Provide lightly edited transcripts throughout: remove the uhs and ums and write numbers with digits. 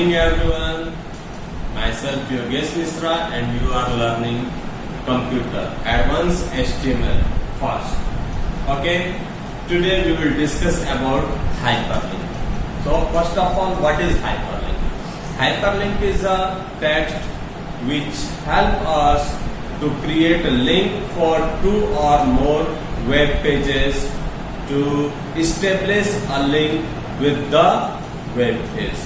morning everyone, myself Yogesh Misra and you are learning computer advanced HTML first. Okay, today we will discuss about hyperlink. So first of all, what is hyperlink? Hyperlink is a text which help us to create a link for two or more web pages to establish a link with the web page.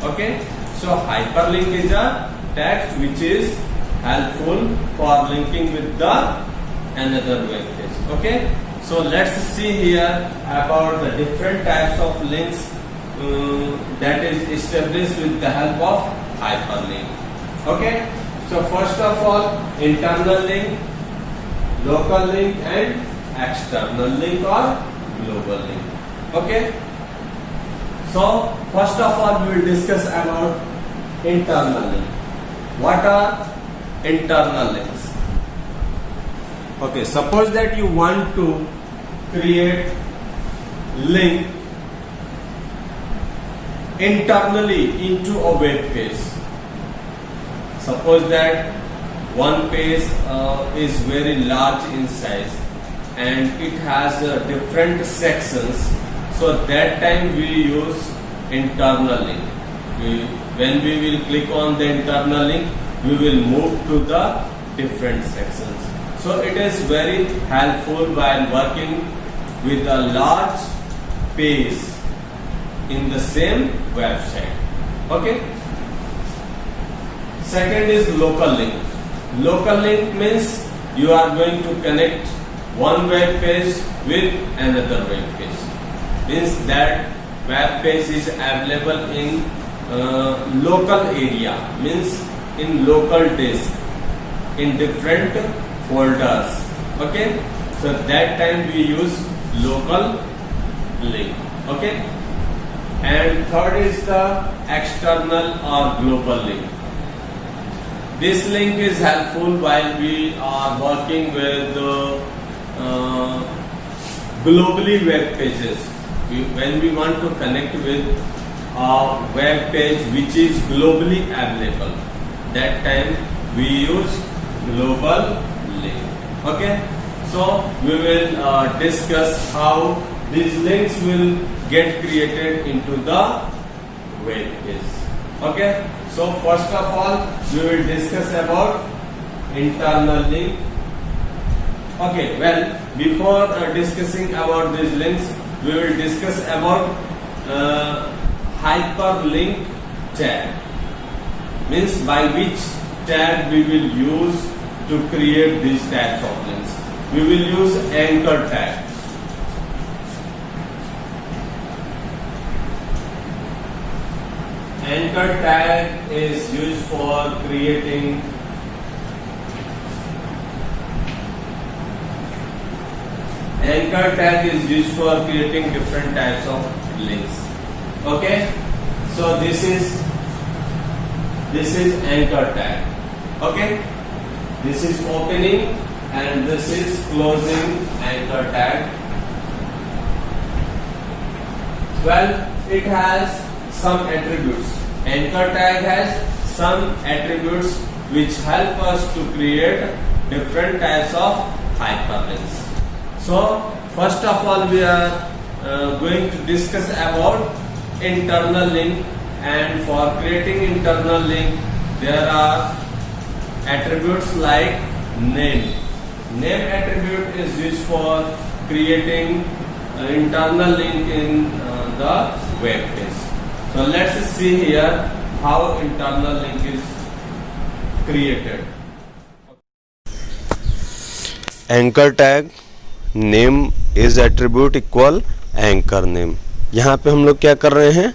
Okay, so hyperlink is a text which is helpful for linking with the another web page. Okay, so let's see here about the different types of links that is established with the help of hyperlink. Okay, so first of all, internal link, local link and external link or global link. Okay, so first of all we will discuss about internal link. What are internal links? Okay, suppose that you want to create link internally into a web page. Suppose that one page is very large in size and it has different sections, so that time we use internal link. When we will click on the internal link, we will move to the different sections. So it is very helpful while working with a large page in the same website. Okay. Second is local link. Local link means you are going to connect one web page with another web page. Means that web page is available in local area, means in local disk, in different folders. Okay, so that time we use local link. Okay, and third is the external or global link. This link is helpful while we are working with globally web pages. When we want to connect with a web page which is globally available, that time we use global link. Okay, so we will discuss how these links will get created into the web page. Okay, so first of all we will discuss about internal link. Okay, well, before discussing about these links, we will discuss about hyperlink tag, means by which tag we will use to create these types of links. We will use anchor tag. Anchor tag is used for creating different types of links. Okay, so this is anchor tag. Okay, this is opening and this is closing anchor tag. Well, it has some attributes. Anchor tag has some attributes which help us to create different types of hyperlinks. So first of all we are going to discuss about internal link, and for creating internal link there are attributes like name. Name attribute is used for creating internal link in the web page. So let's see here how internal link is created. Anchor tag name is attribute equal anchor name. यहाँ पे हम लोग क्या कर रहे हैं,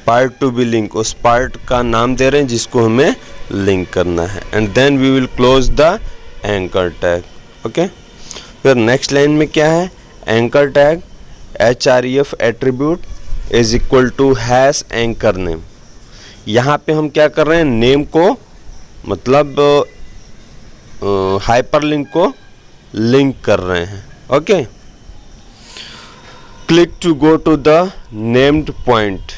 part to be link, उस part का नाम दे रहे हैं जिसको हमें लिंक करना है, and then we will close the anchor tag. Okay, फिर नेक्स्ट लाइन में क्या है, anchor tag href attribute is equal to hash anchor name. यहाँ पे हम क्या कर रहे हैं, नेम को मतलब हाइपरलिंक को लिंक कर रहे हैं. Okay, click to go to the named point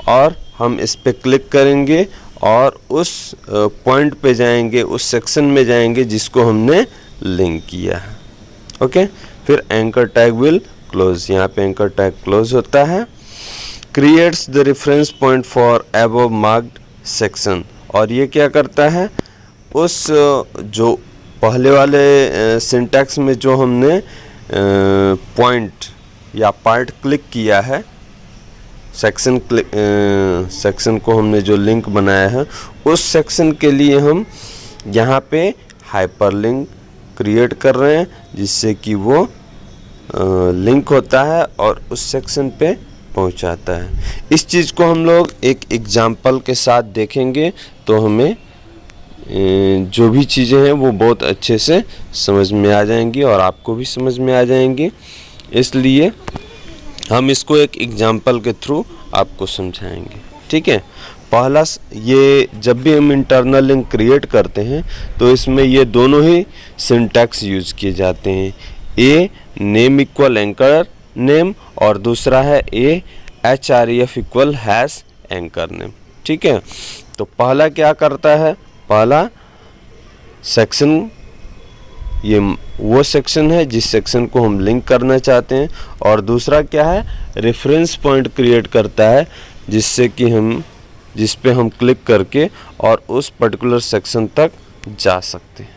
और हम इस पे क्लिक करेंगे और उस पॉइंट पे जाएंगे, उस सेक्शन में जाएंगे जिसको हमने लिंक किया है। ओके, फिर एंकर टैग विल क्लोज, यहाँ पे एंकर टैग क्लोज होता है। Creates the reference point for above marked section, और ये क्या करता है, उस जो पहले वाले सिंटैक्स में जो हमने पॉइंट या पार्ट क्लिक किया है, सेक्शन को हमने जो लिंक बनाया है, उस सेक्शन के लिए हम यहाँ पे हाइपरलिंक क्रिएट कर रहे हैं, जिससे कि वो लिंक होता है और उस सेक्शन पे पहुँचाता है। इस चीज़ को हम लोग एक एग्जाम्पल के साथ देखेंगे तो हमें जो भी चीज़ें हैं वो बहुत अच्छे से समझ में आ जाएंगी और आपको भी समझ में आ जाएंगी। इसलिए हम इसको एक एग्जाम्पल के थ्रू आपको समझाएंगे। ठीक है, पहला, ये जब भी हम इंटरनल लिंक क्रिएट करते हैं तो इसमें ये दोनों ही सिंटैक्स यूज किए जाते हैं। A name equal anchor name और दूसरा है ए href equal hash anchor name. ठीक है, तो पहला क्या करता है, पहला सेक्शन, ये वो सेक्शन है जिस सेक्शन को हम लिंक करना चाहते हैं, और दूसरा क्या है, रेफरेंस पॉइंट क्रिएट करता है जिससे कि जिस पे हम क्लिक करके और उस पर्टिकुलर सेक्शन तक जा सकते हैं।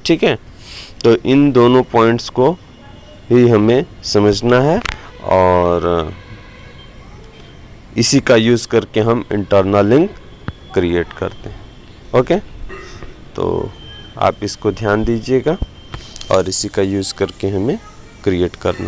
ठीक है, तो इन दोनों पॉइंट्स को ही हमें समझना है और इसी का यूज़ करके हम इंटरनल लिंक क्रिएट करते हैं। ओके, तो आप इसको ध्यान दीजिएगा और इसी का यूज़ करके हमें क्रिएट करना।